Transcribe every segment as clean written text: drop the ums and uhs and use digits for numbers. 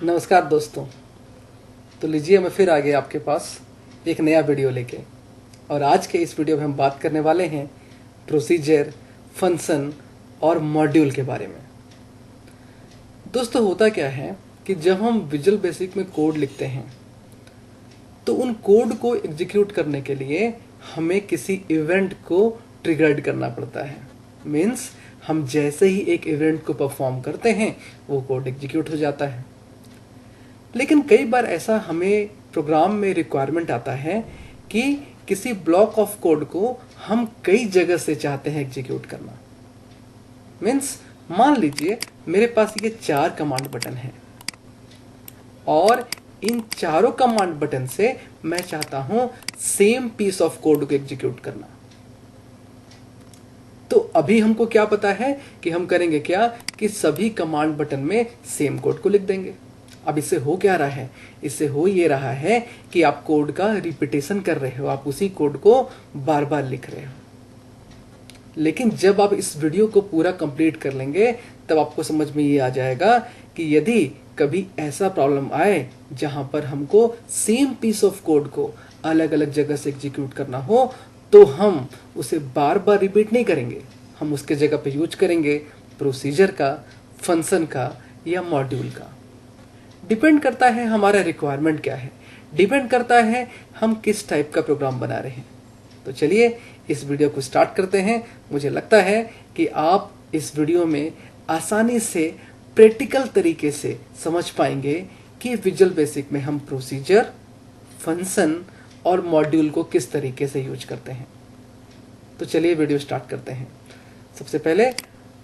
नमस्कार दोस्तों। तो लीजिए मैं फिर आ गया आपके पास एक नया वीडियो लेके। और आज के इस वीडियो में हम बात करने वाले हैं प्रोसीजर, फंक्शन और मॉड्यूल के बारे में। दोस्तों होता क्या है कि जब हम विजुअल बेसिक में कोड लिखते हैं तो उन कोड को एग्जीक्यूट करने के लिए हमें किसी इवेंट को ट्रिगर्ड करना पड़ता है। मीन्स हम जैसे ही एक इवेंट को परफॉर्म करते हैं वो कोड एग्जीक्यूट हो जाता है। लेकिन कई बार ऐसा हमें प्रोग्राम में रिक्वायरमेंट आता है कि किसी ब्लॉक ऑफ कोड को हम कई जगह से चाहते हैं एग्जीक्यूट करना। मीन्स मान लीजिए मेरे पास ये 4 कमांड बटन हैं और इन चारों कमांड बटन से मैं चाहता हूं सेम पीस ऑफ कोड को एग्जीक्यूट करना। तो अभी हमको क्या पता है कि हम करेंगे क्या कि सभी कमांड बटन में सेम कोड को लिख देंगे। अब इससे हो क्या रहा है? इससे हो ये रहा है कि आप कोड का रिपीटेशन कर रहे हो, आप उसी कोड को बार बार लिख रहे हो। लेकिन जब आप इस वीडियो को पूरा कंप्लीट कर लेंगे तब आपको समझ में ये आ जाएगा कि यदि कभी ऐसा प्रॉब्लम आए जहां पर हमको सेम पीस ऑफ कोड को अलग अलग जगह से एग्जीक्यूट करना हो तो हम उसे बार बार रिपीट नहीं करेंगे। हम उसके जगह पे यूज करेंगे प्रोसीजर का, फंक्शन का या मॉड्यूल का। डिपेंड करता है हमारा रिक्वायरमेंट क्या है, डिपेंड करता है हम किस टाइप का प्रोग्राम बना रहे हैं। तो चलिए इस वीडियो को स्टार्ट करते हैं। मुझे लगता है कि आप इस वीडियो में आसानी से प्रैक्टिकल तरीके से समझ पाएंगे कि विजुअल बेसिक में हम प्रोसीजर, फंक्शन और मॉड्यूल को किस तरीके से यूज करते हैं। तो चलिए वीडियो स्टार्ट करते हैं। सबसे पहले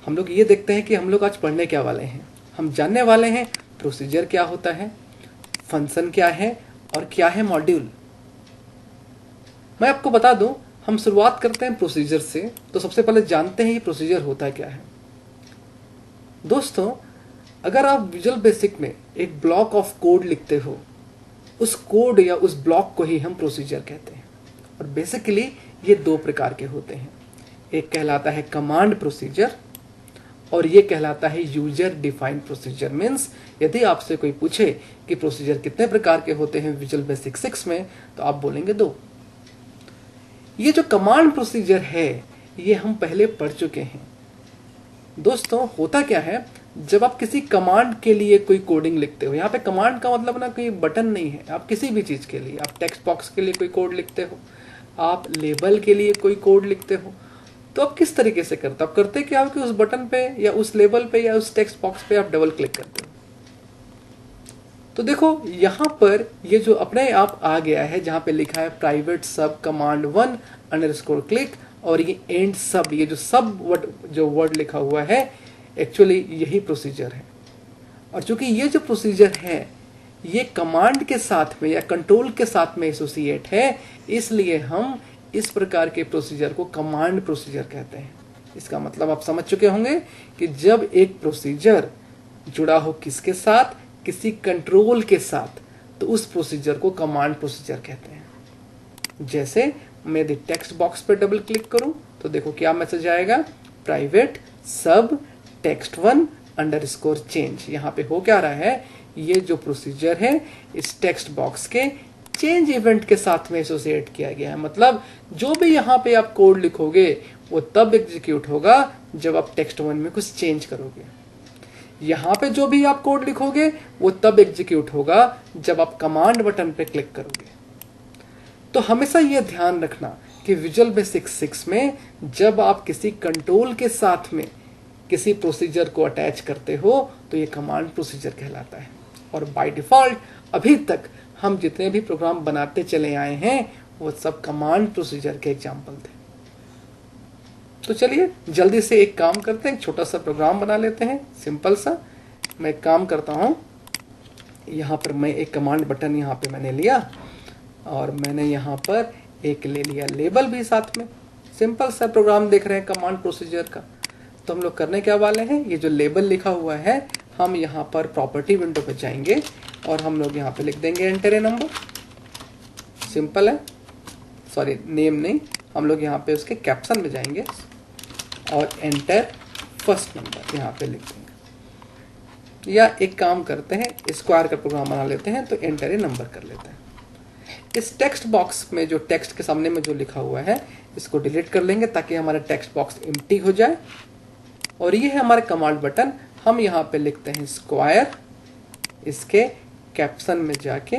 हम लोग ये देखते हैं कि हम लोग आज पढ़ने क्या वाले हैं। हम जानने वाले हैं प्रोसीजर क्या होता है, फंक्शन क्या है और क्या है मॉड्यूल। मैं आपको बता दूं, हम शुरुआत करते हैं प्रोसीजर से। तो सबसे पहले जानते हैं ये प्रोसीजर होता क्या है। दोस्तों अगर आप विजुअल बेसिक में एक ब्लॉक ऑफ कोड लिखते हो, उस कोड या उस ब्लॉक को ही हम प्रोसीजर कहते हैं। और बेसिकली ये 2 प्रकार के होते हैं। एक कहलाता है कमांड प्रोसीजर और ये कहलाता है यूजर डिफाइंड प्रोसीजर। मीन्स यदि आपसे कोई पूछे कि प्रोसीजर कितने प्रकार के होते हैं विजुअल बेसिक 6 में, तो आप बोलेंगे 2। ये जो कमांड प्रोसीजर है ये हम पहले पढ़ चुके हैं। दोस्तों होता क्या है, जब आप किसी कमांड के लिए कोई कोडिंग लिखते हो, यहाँ पे कमांड का मतलब ना कोई बटन नहीं है, आप किसी भी चीज के लिए, आप टेक्स्ट बॉक्स के लिए कोई कोड लिखते हो, आप लेबल के लिए कोई कोड लिखते हो, तो आप किस तरीके से करते हो? आप करते क्या हो कि उस बटन पे या उस लेबल पे या उस टेक्स्ट बॉक्स पे आप डबल क्लिक करते हो। तो देखो यहां पर ये जो अपने आप आ गया है जहां पे लिखा है प्राइवेट सब कमांड 1 अंडरस्कोर क्लिक और ये एंड सब, ये जो सब जो वर्ड लिखा हुआ है एक्चुअली यही प्रोसीजर है। और चूंकि ये जो प्रोसीजर है ये कमांड के साथ में या कंट्रोल के साथ में एसोसिएट है, इसलिए हम इस प्रकार के प्रोसीजर को कमांड प्रोसीजर कहते हैं। इसका मतलब आप समझ चुके होंगे कि जब एक प्रोसीजर जुड़ा हो किसके साथ, किसी कंट्रोल के साथ, तो उस प्रोसीजर को कमांड प्रोसीजर कहते हैं। जैसे मैं यदि टेक्स्ट बॉक्स पे डबल क्लिक करूं तो देखो क्या मैसेज आएगा, प्राइवेट सब टेक्स्ट 1 अंडरस्कोर चेंज। यहाँ पे हो क्या रहा है, ये जो प्रोसीजर है इस टेक्स्ट बॉक्स के चेंज इवेंट के साथ में एसोसिएट किया गया है। मतलब जो भी यहाँ पे आप कोड लिखोगे वो तब एग्जीक्यूट होगा जब आप टेक्स्ट 1 में कुछ चेंज करोगे। यहाँ पे जो भी आप कोड लिखोगे वो तब एग्जीक्यूट होगा जब आप कमांड बटन पे क्लिक करोगे। तो हमेशा ये ध्यान रखना कि विजुअल बेसिक 6 में जब आप किसी कंट्रोल के साथ में किसी प्रोसीजर को अटैच करते हो तो ये कमांड प्रोसीजर कहलाता है। और बाय डिफॉल्ट अभी तक हम जितने भी प्रोग्राम बनाते चले आए हैं वो सब कमांड प्रोसीजर के एग्जाम्पल थे। तो चलिए जल्दी से एक काम करते हैं, एक छोटा सा प्रोग्राम बना लेते हैं, सिंपल सा। मैं एक काम करता हूं, यहाँ पर मैं एक कमांड बटन यहाँ पे मैंने लिया और मैंने यहाँ पर एक ले लिया लेबल भी साथ में। सिंपल सा प्रोग्राम देख रहे हैं कमांड प्रोसीजर का। तो हम लोग करने क्या वाले हैं, ये जो लेबल लिखा हुआ है हम यहाँ पर प्रॉपर्टी विंडो पे जाएंगे और हम लोग यहाँ पे लिख देंगे एंटर ए नंबर। सिंपल है, सॉरी नेम नहीं, हम लोग यहाँ पे उसके कैप्शन में जाएंगे और एंटर फर्स्ट नंबर यहाँ पे लिख देंगे। या एक काम करते हैं, स्क्वायर का प्रोग्राम बना लेते हैं, तो एंटर ए नंबर कर लेते हैं। इस टेक्स्ट बॉक्स में जो टेक्स्ट के सामने में जो लिखा हुआ है इसको डिलीट कर लेंगे ताकि हमारा टेक्स्ट बॉक्स एम्प्टी हो जाए। और ये है हमारा कमांड बटन। हम यहाँ पे लिखते हैं स्क्वायर, इसके कैप्शन में जाके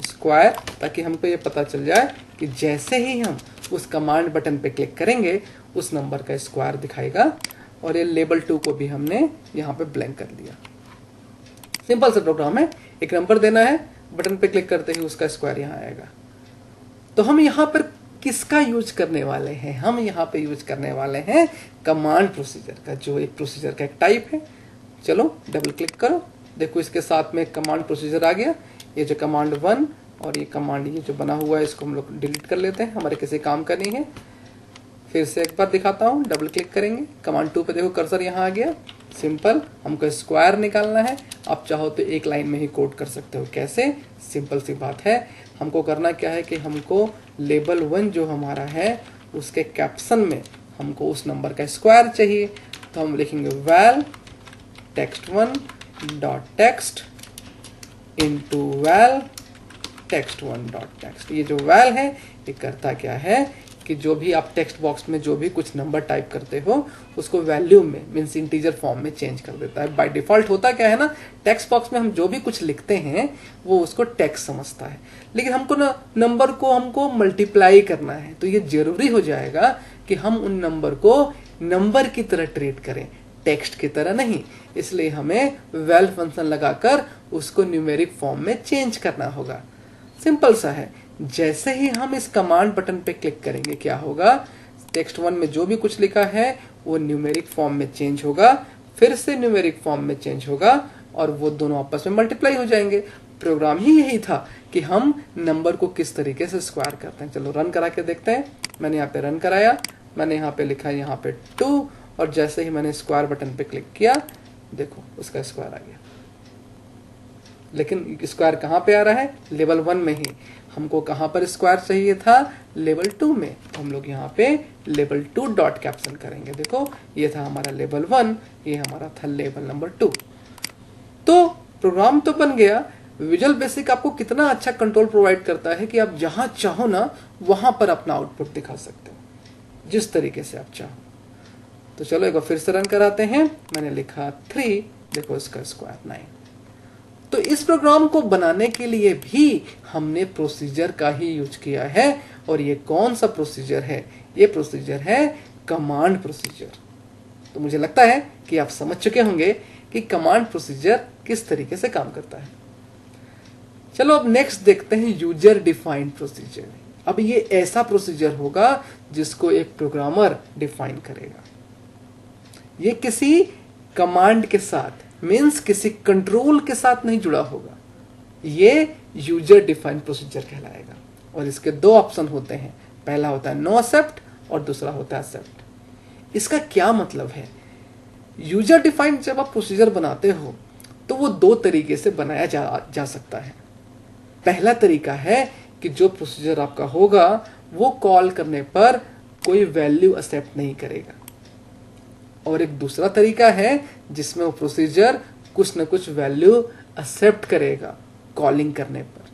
स्क्वायर, ताकि हमको ये पता चल जाए कि जैसे ही हम उस कमांड बटन पे क्लिक करेंगे उस नंबर का स्क्वायर दिखाएगा। और ये लेबल 2 को भी हमने यहाँ पे ब्लैंक कर दिया। सिंपल सा प्रोग्राम है, एक नंबर देना है, बटन पे क्लिक करते ही उसका स्क्वायर यहाँ आएगा। तो हम यहाँ पर किसका यूज करने वाले हैं? हम यहाँ पे यूज करने वाले हैं कमांड प्रोसीजर का, जो एक प्रोसीजर का एक टाइप है। चलो डबल क्लिक करो, देखो इसके साथ में कमांड प्रोसीजर आ गया। ये जो कमांड 1 और ये कमांड ये जो बना हुआ है इसको हम लोग डिलीट कर लेते हैं, हमारे किसी काम का नहीं है। फिर से एक बार दिखाता हूँ, डबल क्लिक करेंगे, कमांड 2 पे देखो कर्सर यहाँ आ गया। सिंपल, हमको स्क्वायर निकालना है। आप चाहो तो एक लाइन में ही कोड कर सकते हो। कैसे? सिंपल सी बात है, हमको करना क्या है कि हमको लेबल 1 जो हमारा है उसके कैप्शन में हमको उस नंबर का स्क्वायर चाहिए। तो हम लिखेंगे val text1 dot text into val text1 dot text. ये जो val है ये करता क्या है कि जो भी आप टेक्स्ट बॉक्स में जो भी कुछ नंबर टाइप करते हो उसको वैल्यू में मीन्स इंटीजर फॉर्म में चेंज कर देता है। बाय डिफॉल्ट होता क्या है ना, टेक्स्ट बॉक्स में हम जो भी कुछ लिखते हैं वो उसको टेक्स्ट समझता है, लेकिन हमको ना नंबर को हमको मल्टीप्लाई करना है। तो ये जरूरी हो जाएगा कि हम उन नंबर को नंबर की तरह ट्रीट करें, टेक्स्ट की तरह नहीं। इसलिए हमें वैल फंक्शन लगाकर उसको न्यूमेरिक फॉर्म में चेंज करना होगा। सिंपल सा है, जैसे ही हम इस कमांड बटन पे क्लिक करेंगे क्या होगा, टेक्स्ट 1 में जो भी कुछ लिखा है वो न्यूमेरिक फॉर्म में चेंज होगा, फिर से न्यूमेरिक फॉर्म में चेंज होगा और वो दोनों आपस में मल्टीप्लाई हो जाएंगे। प्रोग्राम ही यही था कि हम नंबर को किस तरीके से स्क्वायर करते हैं। चलो रन करा के देखते हैं। मैंने यहाँ पे रन कराया, मैंने यहाँ पे लिखा यहाँ पे 2 और जैसे ही मैंने स्क्वायर बटन पे क्लिक किया देखो उसका स्क्वायर आ गया। लेकिन स्क्वायर कहाँ पे आ रहा है? लेवल 1 में ही। हमको कहाँ पर स्क्वायर चाहिए था? लेवल 2 में। तो हम लोग यहाँ पे लेवल 2 डॉट कैप्शन करेंगे। देखो ये था हमारा लेवल 1, ये हमारा था लेवल नंबर 2। तो प्रोग्राम तो बन गया। विजुअल बेसिक आपको कितना अच्छा कंट्रोल प्रोवाइड करता है कि आप जहां चाहो ना वहां पर अपना आउटपुट दिखा सकते हो जिस तरीके से आप चाहो। तो चलो एक बार फिर से रन कराते हैं। मैंने लिखा 3, देखो इसका स्क्वायर 9। तो इस प्रोग्राम को बनाने के लिए भी हमने प्रोसीजर का ही यूज किया है। और ये कौन सा प्रोसीजर है? ये प्रोसीजर है कमांड प्रोसीजर। तो मुझे लगता है कि आप समझ चुके होंगे कि कमांड प्रोसीजर किस तरीके से काम करता है। चलो अब नेक्स्ट देखते हैं यूजर डिफाइंड प्रोसीजर। अब ये ऐसा प्रोसीजर होगा जिसको एक प्रोग्रामर डिफाइन करेगा। ये किसी कमांड के साथ मीन्स किसी कंट्रोल के साथ नहीं जुड़ा होगा। ये यूजर डिफाइंड प्रोसीजर कहलाएगा। और इसके 2 ऑप्शन होते हैं, पहला होता है नो एक्सेप्ट और दूसरा होता है एक्सेप्ट। इसका क्या मतलब है? यूजर डिफाइंड जब आप प्रोसीजर बनाते हो तो वो 2 तरीके से बनाया जा सकता है। पहला तरीका है कि जो प्रोसीजर आपका होगा वो कॉल करने पर कोई वैल्यू एक्सेप्ट नहीं करेगा। और एक दूसरा तरीका है जिसमें वो प्रोसीजर कुछ न कुछ वैल्यू एक्सेप्ट करेगा कॉलिंग करने पर।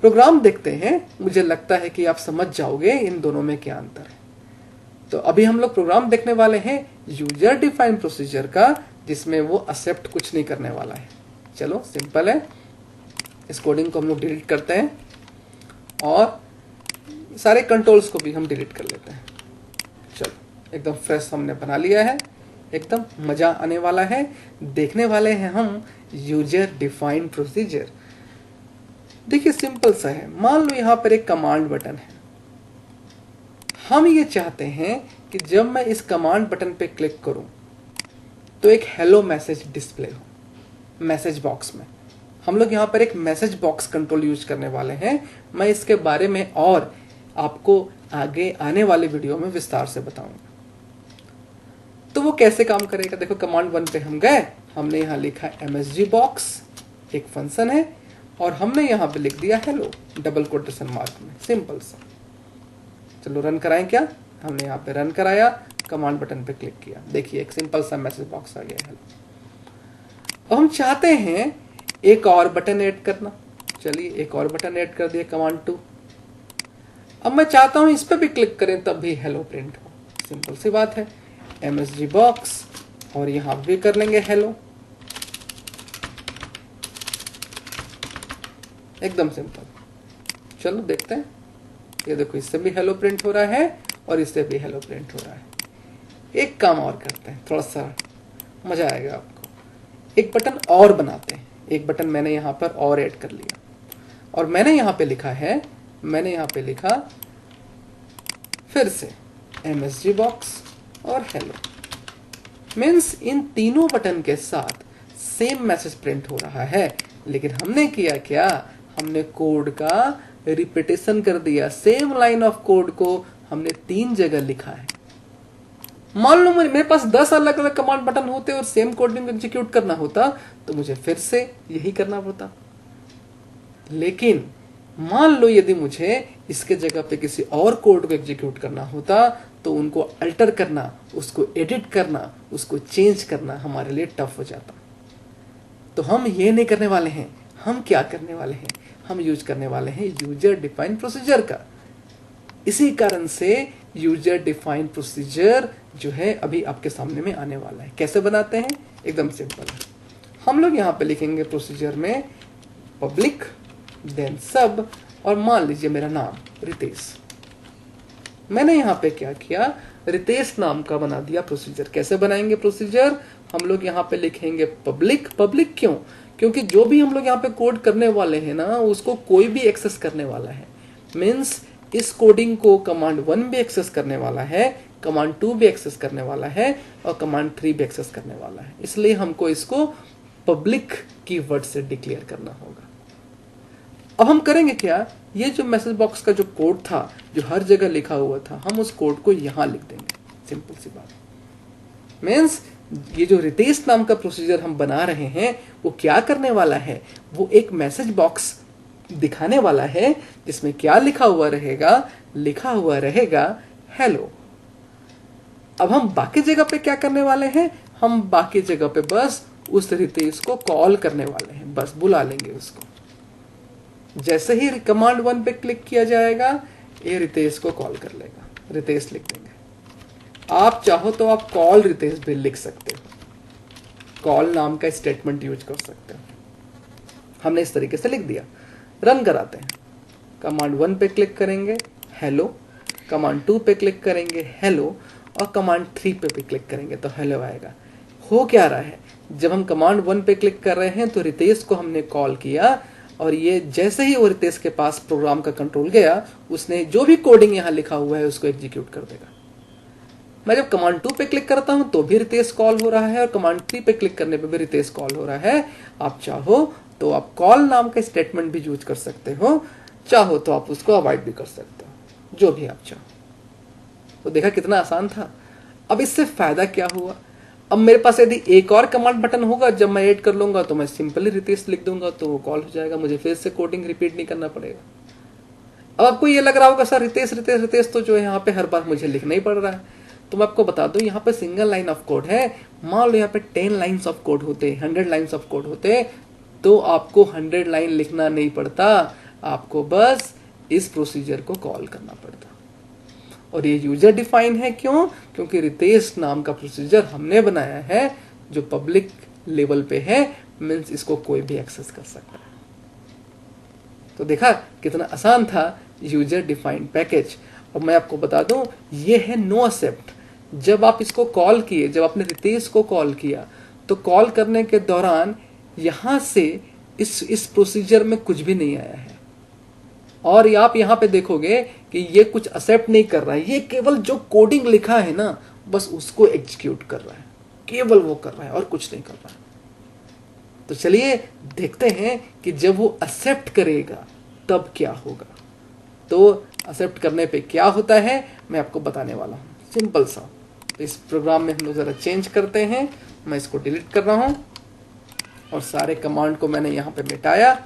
प्रोग्राम देखते हैं, मुझे लगता है कि आप समझ जाओगे इन दोनों में क्या अंतर है। तो अभी हम लोग प्रोग्राम देखने वाले हैं यूजर डिफाइंड प्रोसीजर का, जिसमें वो एक्सेप्ट कुछ नहीं करने वाला है। चलो सिंपल है, इस कोडिंग को हम लोग डिलीट करते हैं और सारे कंट्रोल्स को भी हम डिलीट कर लेते हैं। चलो एकदम फ्रेश हमने बना लिया है, एकदम मजा आने वाला है। देखने वाले हैं हम यूजर डिफाइंड प्रोसीजर। देखिए सिंपल सा है, मान लो यहां पर एक कमांड बटन है। हम ये चाहते हैं कि जब मैं इस कमांड बटन पे क्लिक करूं तो एक हेलो मैसेज डिस्प्ले हो मैसेज बॉक्स में। हम लोग यहाँ पर एक मैसेज बॉक्स कंट्रोल यूज करने वाले हैं। मैं इसके बारे में और आपको आगे आने वाले वीडियो में विस्तार से बताऊंगा। तो वो कैसे काम करेगा? देखो कमांड 1 पे हम गए, हमने यहाँ लिखा MSG बॉक्स, एक फंक्शन है, और हमने यहाँ पे लिख दिया हेलो डबल कोटेशन मार्क में, सिंपल सा। चलो रन कराएं क्या? हमने यहाँ पे रन कराया, कमांड बटन पे क्लिक किया, देखिए एक सिंपल सा मैसेज बॉक्स आ गया हेलो। अब हम चाहते हैं एक और बटन ऐड करना। चलिए एक और बटन ऐड कर दिया, कमांड 2। अब मैं चाहता हूं इस पर भी क्लिक करें तब भी हेलो प्रिंट हो। सिंपल सी बात है, MSG बॉक्स और यहां भी कर लेंगे हेलो। एकदम सिंपल। चलो देखते हैं, ये देखो इससे भी हेलो प्रिंट हो रहा है और इससे भी हेलो प्रिंट हो रहा है। एक काम और करते हैं, थोड़ा सा मजा आएगा आपको। एक बटन और बनाते हैं। एक बटन मैंने यहां पर और ऐड कर लिया और मैंने यहां पे लिखा फिर से MSG बॉक्स और हेलो। मीन्स इन तीनों बटन के साथ सेम मैसेज प्रिंट हो रहा है, लेकिन हमने किया क्या, हमने कोड का रिपीटेशन कर दिया। सेम लाइन ऑफ कोड को हमने 3 जगह लिखा है। मान लो मेरे पास 10 अलग अलग कमांड बटन होते और सेम कोडिंग एग्जीक्यूट करना होता तो मुझे फिर से यही करना पड़ता। लेकिन मान लो यदि मुझे इसके जगह पे किसी और कोड को एग्जीक्यूट करना होता तो उनको अल्टर करना, उसको एडिट करना, उसको चेंज करना हमारे लिए टफ हो जाता। तो हम ये नहीं करने वाले हैं। हम क्या करने वाले हैं, हम यूज करने वाले हैं यूजर डिफाइंड प्रोसीजर का। इसी कारण से यूजर डिफाइंड प्रोसीजर जो है अभी आपके सामने में आने वाला है। कैसे बनाते हैं, एकदम सिंपल है। हम लोग यहाँ पे लिखेंगे प्रोसीजर में पब्लिक देन सब, और मान लीजिए मेरा नाम रितेश। मैंने यहाँ पे क्या किया, रितेश नाम का बना दिया प्रोसीजर। कैसे बनाएंगे प्रोसीजर, हम लोग यहाँ पे लिखेंगे पब्लिक। पब्लिक क्यों, क्योंकि जो भी हम लोग यहाँ पे कोड करने वाले हैं ना उसको कोई भी एक्सेस करने वाला है। मीन्स इस कोडिंग को कमांड 1 भी एक्सेस करने वाला है, कमांड 2 भी एक्सेस करने वाला है और कमांड 3 भी एक्सेस करने वाला है। इसलिए हमको इसको पब्लिक कीवर्ड से डिक्लेयर करना होगा। अब हम करेंगे क्या, ये जो मैसेज बॉक्स का जो कोड था जो हर जगह लिखा हुआ था, हम उस कोड को यहां लिख देंगे। सिंपल सी बात। मीन्स ये जो रितेश नाम का प्रोसीजर हम बना रहे हैं वो क्या करने वाला है, वो एक मैसेज बॉक्स दिखाने वाला है जिसमें क्या लिखा हुआ रहेगा हेलो। अब हम बाकी जगह पे क्या करने वाले हैं, हम बाकी जगह पे बस उस रितेश को कॉल करने वाले हैं, बस बुला लेंगे उसको। जैसे ही कमांड 1 पे क्लिक किया जाएगा ये रितेश को कॉल कर लेगा, रितेश लिख देंगे। आप चाहो तो आप कॉल रितेश भी लिख सकते हो, कॉल नाम का स्टेटमेंट यूज कर सकते हो। हमने इस तरीके से लिख दिया। रन कराते हैं। कमांड 1 पे क्लिक करेंगे हेलो, कमांड 2 पे क्लिक करेंगे हेलो और कमांड 3 पे भी क्लिक करेंगे तो हेलो आएगा। हो क्या रहा है, जब हम कमांड 1 पे क्लिक कर रहे हैं तो रितेश को हमने कॉल किया और ये जैसे ही वो रितेश के पास प्रोग्राम का कंट्रोल गया, उसने जो भी कोडिंग यहाँ लिखा हुआ है उसको एग्जीक्यूट कर देगा। मैं जब कमांड 2 पे क्लिक करता हूं तो भी रितेश कॉल हो रहा है और कमांड 3 पे क्लिक करने पे भी रितेश कॉल हो रहा है। आप चाहो तो आप कॉल नाम का स्टेटमेंट भी यूज कर सकते हो, चाहो तो आप उसको अवॉइड भी कर सकते हो, जो भी आप चाहो। तो देखा कितना आसान था। अब इससे फायदा क्या हुआ, अब मेरे पास यदि एक और कमांड बटन होगा, जब मैं ऐड कर लूंगा तो मैं सिंपली रितेश लिख दूंगा तो वो कॉल हो जाएगा, मुझे फिर से कोडिंग रिपीट नहीं करना पड़ेगा। अब आपको ये लग रहा होगा सर रितेश रितेश रितेश तो जो है यहाँ पे हर बार मुझे लिखना ही पड़ रहा है। तो मैं आपको बता दूं यहाँ पे सिंगल लाइन ऑफ कोड है। मान लो यहाँ पे 10 लाइन्स ऑफ कोड होते, 100 लाइन्स ऑफ कोड होते तो आपको 100 लाइन लिखना नहीं पड़ता, आपको बस इस प्रोसीजर को कॉल करना पड़ता। और ये यूजर डिफाइन है क्यों, क्योंकि रितेश नाम का प्रोसीजर हमने बनाया है जो पब्लिक लेवल पे है, मीन्स इसको कोई भी एक्सेस कर सकता है। तो देखा कितना आसान था यूजर डिफाइंड पैकेज। और मैं आपको बता दूं ये है नो एक्सेप्ट। जब आप इसको कॉल किए, जब आपने रितेश को कॉल किया तो कॉल करने के दौरान यहां से इस प्रोसीजर में कुछ भी नहीं आया है। और आप यहां पे देखोगे कि ये कुछ एक्सेप्ट नहीं कर रहा है, ये केवल जो कोडिंग लिखा है ना बस उसको एग्जीक्यूट कर रहा है, केवल वो कर रहा है और कुछ नहीं कर रहा है। तो चलिए देखते हैं कि जब वो एक्सेप्ट करेगा तब क्या होगा। तो एक्सेप्ट करने पे क्या होता है मैं आपको बताने वाला हूं, सिंपल सा। तो इस प्रोग्राम में हम लोग जरा चेंज करते हैं। मैं इसको डिलीट कर रहा हूं और सारे कमांड को मैंने यहाँ पे मिटाया।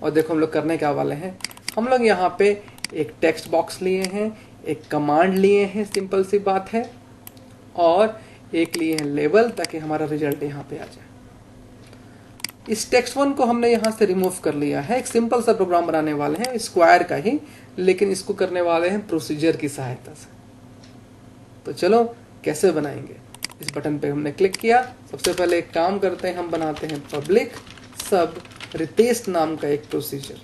और देखो हम लोग करने क्या वाले हैं, हम लोग यहाँ पे एक टेक्स्ट बॉक्स लिए हैं, एक कमांड लिए हैं, सिंपल सी बात है, और एक लिए हैं लेबल ताकि हमारा रिजल्ट यहाँ पे आ जाए। इस टेक्स्ट वन को हमने यहाँ से रिमूव कर लिया है। एक सिंपल सा प्रोग्राम बनाने वाले हैं स्क्वायर का ही, लेकिन इसको करने वाले हैं प्रोसीजर की सहायता से। तो चलो कैसे बनाएंगे। इस बटन पे हमने क्लिक किया। सबसे पहले एक काम करते हैं, हम बनाते हैं पब्लिक सब रितेश नाम का एक प्रोसीजर।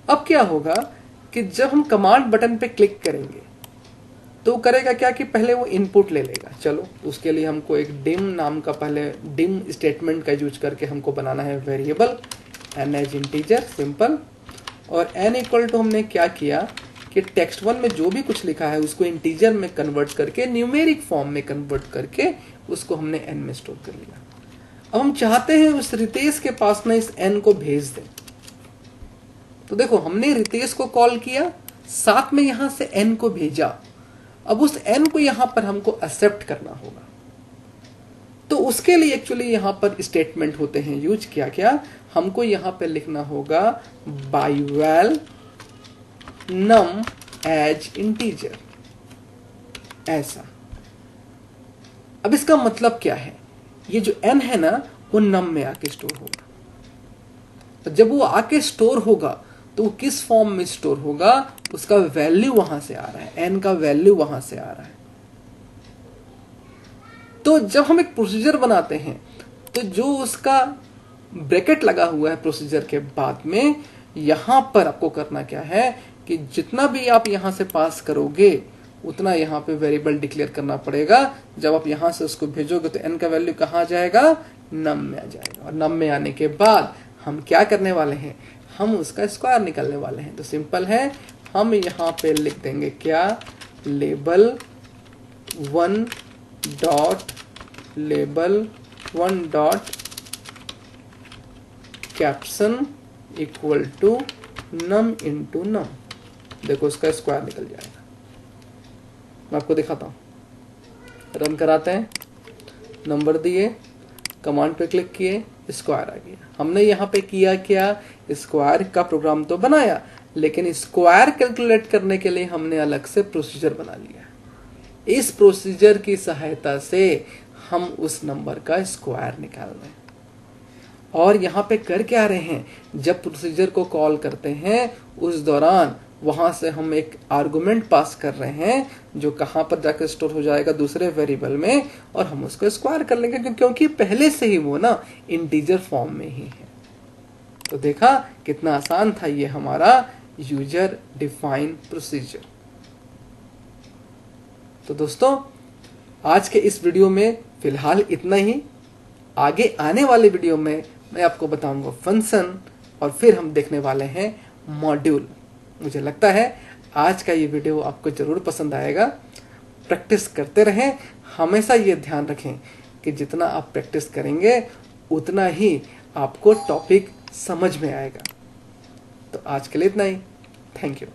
अब क्या होगा कि जब हम कमांड बटन पे क्लिक करेंगे तो करेगा क्या कि पहले वो इनपुट ले लेगा। चलो उसके लिए हमको एक डिम नाम का, पहले डिम स्टेटमेंट का यूज करके हमको बनाना है variable n as integer, simple. और n इक्वल टू हमने क्या किया कि टेक्स्ट वन में जो भी कुछ लिखा है उसको इंटीजर में कन्वर्ट करके, न्यूमेरिक फॉर्म में कन्वर्ट करके उसको हमने n में स्टोर कर लिया। अब हम चाहते हैं उस रितेश के पास में इस n को भेज दें। तो देखो हमने रितेश को कॉल किया, साथ में यहां से n को भेजा। अब उस n को यहां पर हमको एक्सेप्ट करना होगा। तो उसके लिए एक्चुअली यहां पर स्टेटमेंट होते हैं यूज। क्या हमको यहां पे लिखना होगा बाय वैल नम एज इंटीजर, ऐसा। अब इसका मतलब क्या है, ये जो n है ना वो नम में आके स्टोर होगा। तो जब वो आके स्टोर होगा तो वो किस फॉर्म में स्टोर होगा, उसका वैल्यू वहां से आ रहा है, n का वैल्यू वहां से आ रहा है। तो जब हम एक प्रोसीजर बनाते हैं तो जो उसका ब्रैकेट लगा हुआ है प्रोसीजर के बाद में, यहां पर आपको करना क्या है कि जितना भी आप यहां से पास करोगे उतना यहां पे वेरिएबल डिक्लेयर करना पड़ेगा। जब आप यहां से उसको भेजोगे तो n का वैल्यू कहां जाएगा, नम में आ जाएगा। और नम में आने के बाद हम क्या करने वाले हैं, हम उसका स्क्वायर निकालने वाले हैं। तो सिंपल है, हम यहाँ पे लिख देंगे क्या, label one dot caption equal to num into num. देखो उसका स्क्वायर निकल जाएगा। मैं आपको दिखाता हूँ, रन कराते हैं, नंबर दिए, कमांड पे क्लिक किए, स्क्वायर आ गया। हमने यहाँ पे किया क्या, स्क्वायर का प्रोग्राम तो बनाया, लेकिन स्क्वायर कैलकुलेट करने के लिए हमने अलग से प्रोसीजर बना लिया। इस प्रोसीजर की सहायता से हम उस नंबर का स्क्वायर निकाल रहे हैं। और यहाँ पे कर क्या रहे हैं, जब प्रोसीजर को कॉल करते हैं उस दौरान वहां से हम एक आर्गुमेंट पास कर रहे हैं जो कहां पर जाकर स्टोर हो जाएगा, दूसरे वेरिएबल में, और हम उसको स्क्वायर कर लेंगे क्योंकि पहले से ही वो ना इंटीजर फॉर्म में ही है। तो देखा कितना आसान था ये हमारा यूजर डिफाइन प्रोसीजर। तो दोस्तों आज के इस वीडियो में फिलहाल इतना ही। आगे आने वाले वीडियो में मैं आपको बताऊंगा फंक्शन, और फिर हम देखने वाले हैं मॉड्यूल। मुझे लगता है आज का ये वीडियो आपको जरूर पसंद आएगा। प्रैक्टिस करते रहें, हमेशा ये ध्यान रखें कि जितना आप प्रैक्टिस करेंगे उतना ही आपको टॉपिक समझ में आएगा। तो आज के लिए इतना ही। Thank you.